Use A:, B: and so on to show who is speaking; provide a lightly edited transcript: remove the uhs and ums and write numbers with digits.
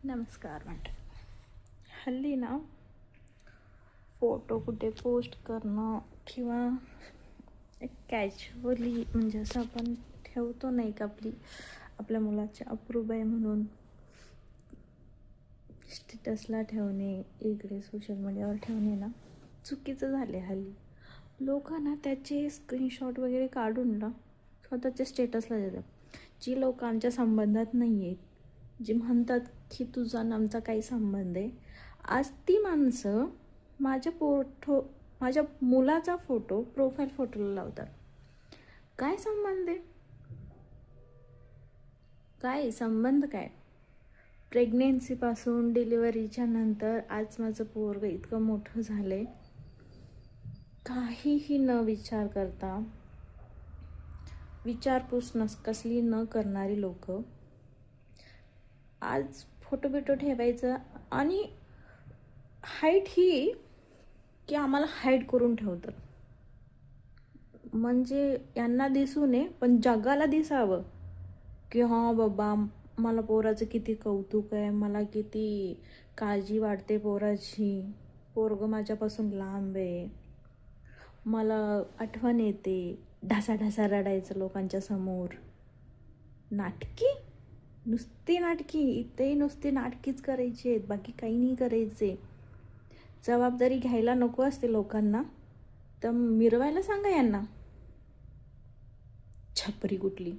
A: नमस्कार मंडळी. हल्ली ना फोटो कुठे पोस्ट करणं किंवा एक कॅज्युअली म्हणजे असं आपण ठेवतो नाही का आपल्या मुलाची अप्रूप आहे म्हणून स्टेटसला ठेवणे, इकडे सोशल मीडियावर ठेवणे ना चुकीचं झाले. हल्ली लोकांना त्याचे स्क्रीनशॉट वगैरे काढून ना स्वतःच्या स्टेटसला देतात. जी लोक आमच्या संबंधात नाही आहेत, जे म्हणतात की तुझा आणि आमचा काही संबंध आहे, आज ती माणसं माझ्या मुलाचा फोटो प्रोफाईल फोटोला लावतात. काय संबंध आहे? काय संबंध काय? प्रेग्नेन्सीपासून डिलिव्हरीच्या नंतर आज माझं पोरगं इतकं मोठं झालं आहे, काहीही न विचार करता, विचारपूस कसली न करणारी लोक आज फोटो बिटो ठेवायचं आणि हाईट ही की आम्हाला हाईड करून ठेवतात. म्हणजे यांना दिसू नये पण जगाला दिसावं की हां बाबा मला पोराचं किती कौतुक आहे, मला किती काळजी वाटते पोराची, पोरगं माझ्यापासून लांब आहे, मला आठवण येते, ढासा रडायचं लोकांच्या समोर. नाटकी, नुसती नाटकी, इथेही नुसती नाटकीच करायची आहेत, बाकी काही नाही करायचे. जबाबदारी घ्यायला नको असते लोकांना तर मिरवायला सांगा यांना. छपरी कुठली.